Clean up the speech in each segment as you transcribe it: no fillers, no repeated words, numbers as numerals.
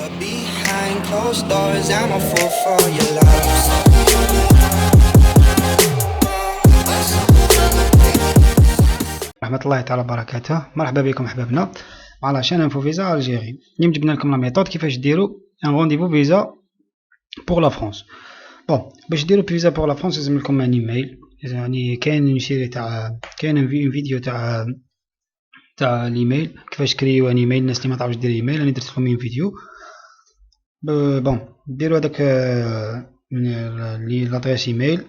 Behind closed doors, I'm a fool for your love. رحمة الله تعالى وبركاته. مرحبا بكم احبابنا على شان انفو فيزا الجيري. اليوم جبنا لكم لا ميثود كيفاش ديروا ان رونديفو فيزا بور لا فرانس. بون باش ديروا فيزا بور لا فرانس لازم لكم ان ايميل، يعني كاين اون سيري تاع كاين اون فيديو تاع الايميل كيفاش كريو ان ايميل. الناس اللي ما تعرفش دير ايميل انا درت لكم فيديو. بون ديروا هذاك لادريس ايميل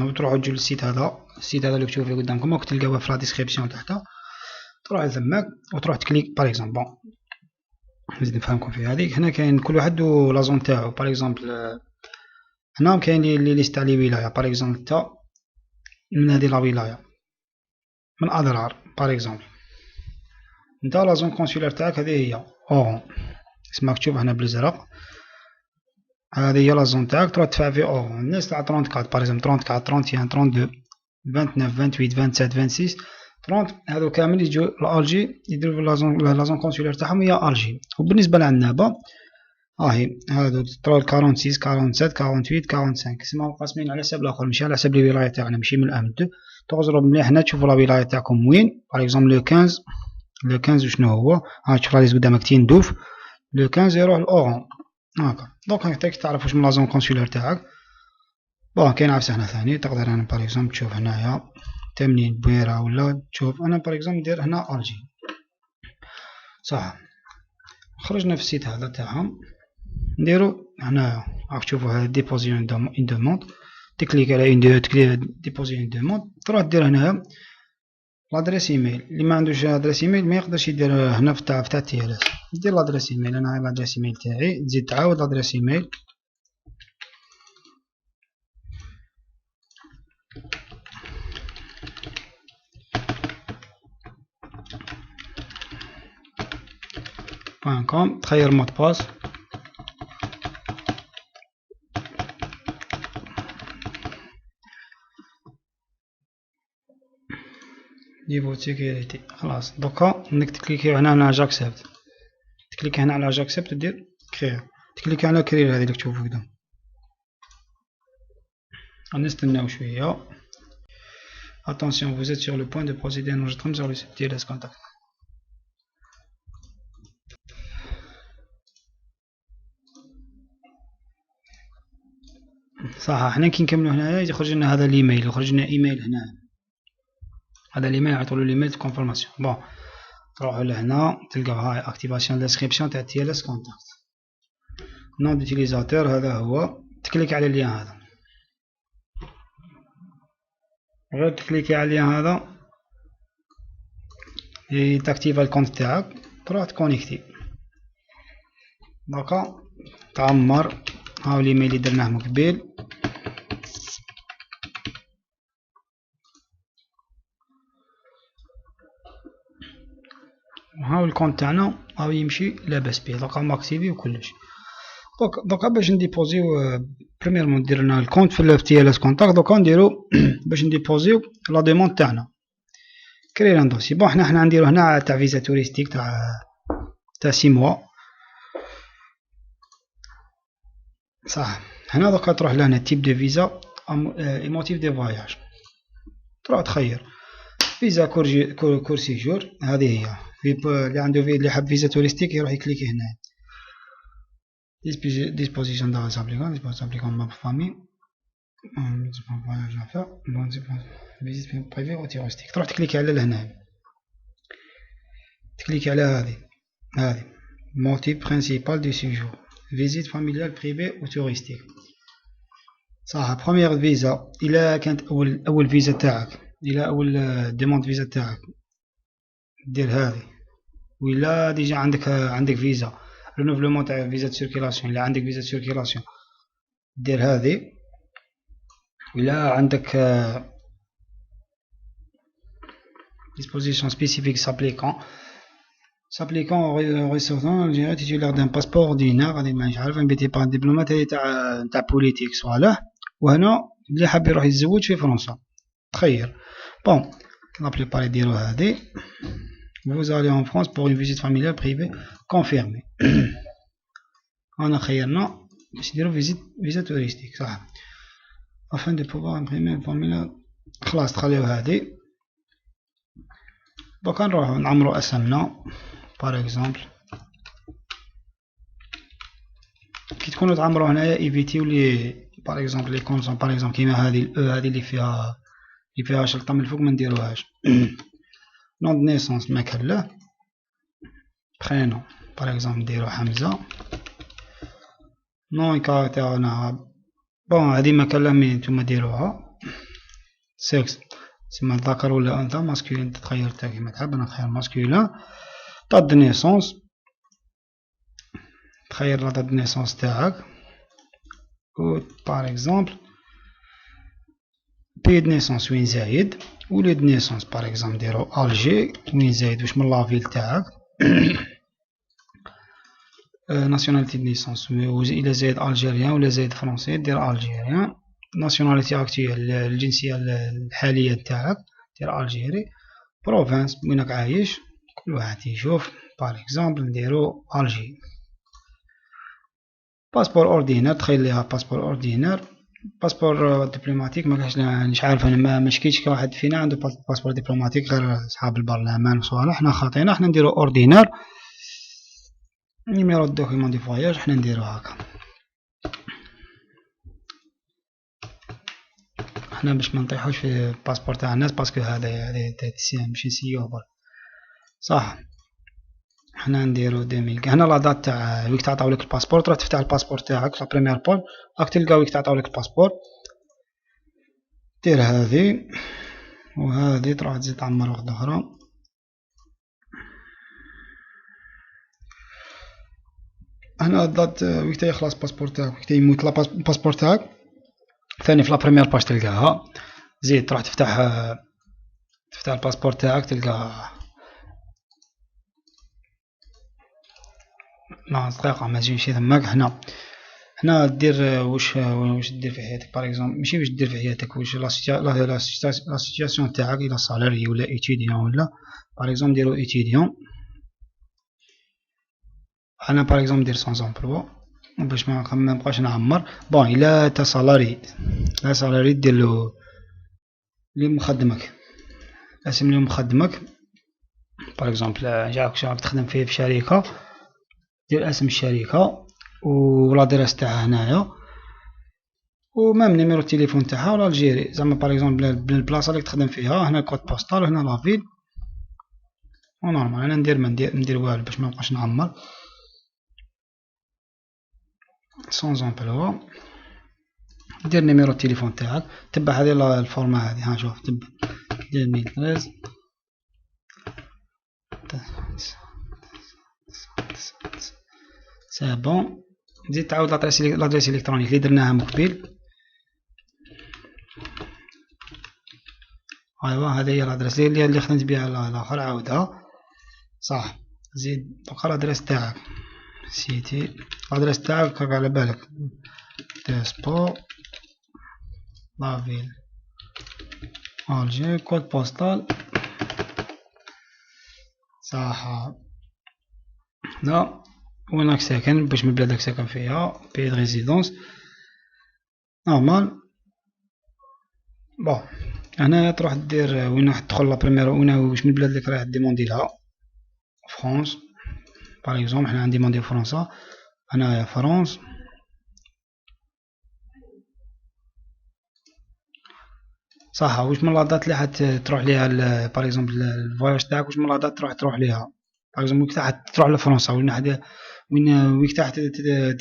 وتروحوا تجوا للسيت هذا. السيت هذا اللي تشوفوا فيه قدامكم راكم تلقاوه في لا ديسكريبسيون تحت. تروح لتماك وتروح تكليك باغ اكزومبل. بون نزيد نفهمكم في هذيك. هنا كاين كل واحد و لا زون تاعو. باغ اكزومبل هنا كاين لي ليست تاع لي ولايه. باغ اكزومبل انت من هذه لا ولايه من اضرار. باغ اكزومبل انت لا زون كونسولار تاعك هذه هي اورون، اسمك تشوف هنا بالازرق. هذه هي لا زون تاعك تروح تدفع في اورون. الناس تاع 34 باغ اكزومبل 34 31 32 29 27 26 30 هذو كامل يجوا لالجي يديروا لا زون كونسولار تاعهم هي الجي. وبالنسبه لعنابه هاهي هادو 46 47 48 45 كسما مقسمين على حساب الاخر ماشي على حساب الولايه تاعنا ماشي من الام 2. تغزروا مليح هنا تشوفوا لا ولايه تاعكم وين. باغ اكزومبل لو 15 شنو هو. ها تشوف راه قدامك تندوف لو 15 يروح لاورون هاكا. دونك هاك تعرف واش من لا زون كونسولار تاعك. بون كاين عفسه هنا ثاني تقدر انا باغ اكزومبل تشوف هنايا تمنين بويره ولا تشوف انا باغ اكزومبل ندير هنا الجي صح. خرجنا في السيت هذا تاعهم نديرو هنا راك تشوفوا هذا ديبوزي اون دوموند. تكليك على اون ديبوزي اون دوموند. تروح دير هنا لادريس ايميل. اللي ما عندوش ادريس ايميل ما يقدرش يدير هنا في تاع تي ال اس. دير لادريس ايميل. انا هاي لادريس ايميل تاعي تزيد تعاود لادريس ايميل .com. تخير مود باس نيفو سيكوريتي خلاص. دوكا انك تكليكي هنا على جاكسبت. تكليكي هنا على جاكسبت ودير كرير. تكليكي على كرير هذه اللي تشوفوا قدام. نستناو شويه. attention vous êtes sur le point de procéder à un enregistrement sur le site TLS Contact. صح. حنا كي نكملو هنايا يخرج لنا هذا الايميل. يخرج لنا ايميل هنا. هذا الايميل يعطولو الايميل كونفورماسيون. بون تروحو لهنا تلقاو هاي اكتيفاسيون ديسكريبسيون تاع TLS كونتاكت. نون دوتيليزاتور هذا هو. تكليك على اللين هذا. غير تكليكي على اللين هذا تاكتيفا الكونت تاعك تروح تكونيكتي. دوكا تعمر. هاو الايميل اللي درناه من قبيل. وهاو الكونت تاعنا هاو يمشي لاباس بيه. دوكا ماكتيفي وكلش. دوكا باش نديبوزيو بريميرمون ندير لنا الكونت في تي ال اس كونتاكت. دوكا نديرو باش نديبوزيو لا ديموند تاعنا كرير ان دوسي. بون حنا نديرو هنا تاع فيزا توريستيك تاع 6 موا صح. هنا دوكا تروح لهنا تيب دو فيزا ايموتيف دي فواياج. تروح تخير فيزا كور سيجور. هذه هي اللي عنده اللي حاب فيزا توريستيك يروح يكليكي هنا disposition dans les applicants ma famille voyage à faire visite privée ou touristique. تروح تكليكي على لهنا. تكليكي على هذه motif principal du séjour visite familiale privée ou touristique صح. بروميير فيزا إلا كانت أول فيزا تاعك إلا أول ديموند فيزا تاعك دير هذه. وإلا ديجا عندك فيزا رينوفلومون تاع فيزا سيركيلاسيون. إلا عندك فيزا سيركيلاسيون دير هذه. وإلا عندك disposition spécifique s'appliquant aux ressortissants algériens titulaires d'un passeport ordinaire. غادي ما نعرف نبيتي با دبلومات هذه تاع بوليتيك صوالح. وهنا اللي حاب يروح يتزوج في فرنسا تخير. بون لا بليبار يديروا هذه vous allez en France pour une visite familiale privée confirmée. أنا خيرنا باش نديرو فيزا توريستيك صح. afin de pouvoir imprimer une formulaire. خلاص تخليو هذه. دوكا نروحو نعمرو اسمنا باغ اكزومبل. كي تكونوا تعمرو هنايا ايفيتيو لي باغ اكزومبل لي كونسون باغ اكزومبل كيما هذه هذه اللي فيها شلطه من الفوق ما نديروهاش. نون دو نيسونس ما كان له. برينو باغ اكزومبل نديرو حمزه. نون كاركتير انا بون هذه ما كان له مي نتوما ديروها. سكس سما ذكر ولا انثى ماسكولين تتغير حتى كيما تحب. انا نخير ماسكولين. دات دو نيسونس تخير لا دات دو نيسونس تاعك و باغ اكزومبل بي دو نيسونس وين زايد وليد دو نيسونس باغ اكزومبل نديرو الجي وين زايد واش من لافيل تاعك. ناسيوناليتي دو نيسونس الا زايد الجيريان ولا زايد فرونسي دير الجيريان. ناسيوناليتي اكتويل الجنسيه الحاليه تاعك دير الجيري. بروفانس وينك عايش كل واحد يشوف باغ اكزومبل نديرو الجي. باسبور اوردينير تخيل ليها باسبور اوردينير. باسبور دبلوماتيك ما كاش مش عارف انا ما شكيتش كواحد فينا عنده باسبور دبلوماتيك غير اصحاب البرلمان وصوالح. حنا خاطينا حنا نديرو اوردينير. نيميرو دو دوكيمون دي فواياج حنا نديرو هكا. حنا باش ما نطيحوش في الباسبور تاع الناس باسكو هذا ماشي سيو برك صح. حنا نديرو 2000. هنا لا دات تاع ويك تعطاولك الباسبور تروح تفتح الباسبور تاعك لا بريمير بول راك تلقى ويك تعطاولك الباسبور. دير هذه وهذه تروح تزيد تعمر وحده اخرى. هنا دات ويك يخلص الباسبور تاعك ويك يموت الباسبور تاعك ثاني في لا بريمير باج تلقاها. زيد تروح تفتح الباسبور تاعك تلقى لا دقيقة ما تجيش ثماك. هنا دير واش دير في حياتك باغ اكزومبل ماشي واش دير في حياتك واش لا سيتياسيون تاعك الى سالاري ولا ايتيديون ولا باغ اكزومبل نديرو ايتيديون. انا باغ اكزومبل ندير سون امبلوا باش ما نبقاش نعمر. بون الا تا سالاري ديرلو لي مخدمك اسم لي مخدمك باغ اكزومبل جاك تخدم فيه في شركة دير اسم الشركة ولا دراسة تاعها هنايا ومام نيميرو التليفون تاعها ولا الجيري زعما باغ اكزومبل بالبلاصة اللي تخدم فيها. هنا كود بوستال وهنا لافيل ونورمال. انا ندير والو باش ما نبقاش نعمر. سون امبلوا دير نيميرو التليفون تاعك تبع هذه الفورما هذه. ها شوف تبع 2013 سي بون. نزيد تعاود لادريس الكترونيك اللي درناها من قبيل. ايوا هذه هي لادريس اللي خدمت بها الاخر عاودها صح. زيد بقى لادريس تاعك سيتي لادريس تاعك على بالك ديسبو لافيل الجي كود بوستال صح. لا وينك ساكن باش من بلادك ساكن فيها بي د ريزيدونس نورمال. بون هنا تروح دير وين راح تدخل لا بريمير وين واش من البلاد اللي راح ديموندي لها. فرانس باغ اكزومبل حنا نديموندي فرنسا. هنايا فرنسا صح. واش من لادات اللي تروح ليها باغ اكزومبل الفواياج تاعك واش من لادات تروح ليها باغ اكزومبل وقت تروح لفرنسا وين وقت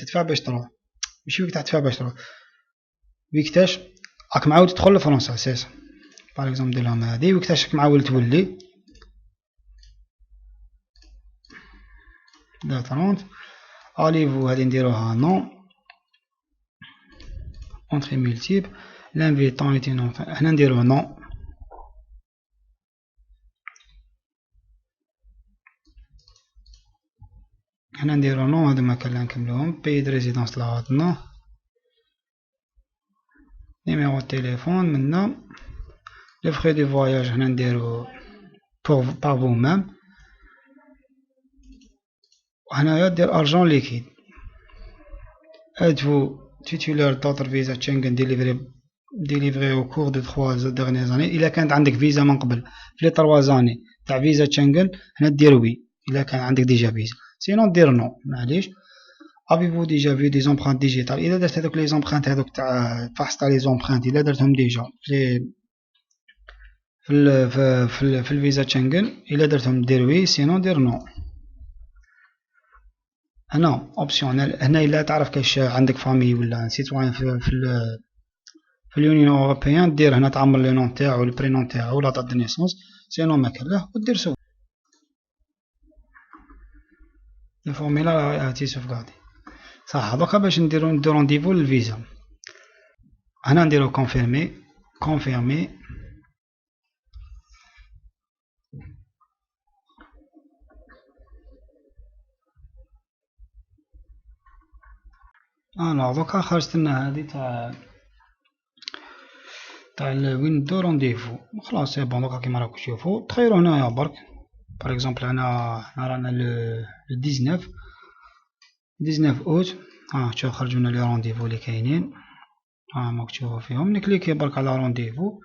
تدفع باش تروح ماشي وقت تدفع باش تروح وقتاش راك معاود تدخل لفرنسا اساسا. باغ اكزومبل دير لهم هادي وقتاش راك معاود تولي دا 30 اليفو هادي نديروها نو اونتري مولتيب لانفيتون ايتي نو حنا نديرو نو. حنا نديرو نو هادو ما كان نكملوهم. بي د ريزيدونس لا عطنا نيميرو التليفون منا لي فخي دو فواياج حنا نديرو بار فو مام وهنايا دير ارجون ليكيد. êtes-vous titulaire d'autres visa Schengen délivré au cours des 3 dernières années. إلا كانت عندك فيزا من قبل في لي 3 زاني تاع فيزا شنغن هنا دير وي إلا كان عندك ديجا فيزا، سينون دير نو معليش. avez-vous déjà vu des empreintes digitales. إلا درت هذوك لي زومبرانت هذوك تاع فحص تاع لي زومبرانت إلا درتهم ديجا في الفيزا شنغن إلا درتهم دير وي، سينون دير نو. هنا اوبسيونيل، هنا إلا تعرف كاش عندك فامي ولا سيتوان في اليونيون اوروبيان دير هنا تعمر لي نون تاعو البرينون تاعو ولا دات دو نيسونس، سينون ما كان له ودير سو الفورميلا تي سوفغاردي. صح دوكا باش نديرو رونديفو للفيزا هنا نديرو كونفيرمي دوكا خرجت لنا هادي تاع وين ندو رونديفو. خلاص سي بون. دوكا كيما راكم تشوفو تخيرو هنايا برك باغ اكزومبل هنا رانا لو 19 اوت. شوف خرجونا لي رونديفو لي كاينين ماك تشوفو فيهم. نكليكي برك على رونديفو.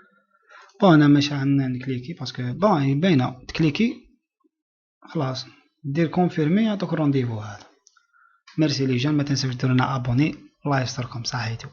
بون انا مش عندنا نكليكي باسكو بون باينه تكليكي خلاص دير كونفيرمي يعطوك رونديفو هذا. ميرسي لي جون، ما تنساوش ديروا لنا ابوني. الله يستركم. صحيتو.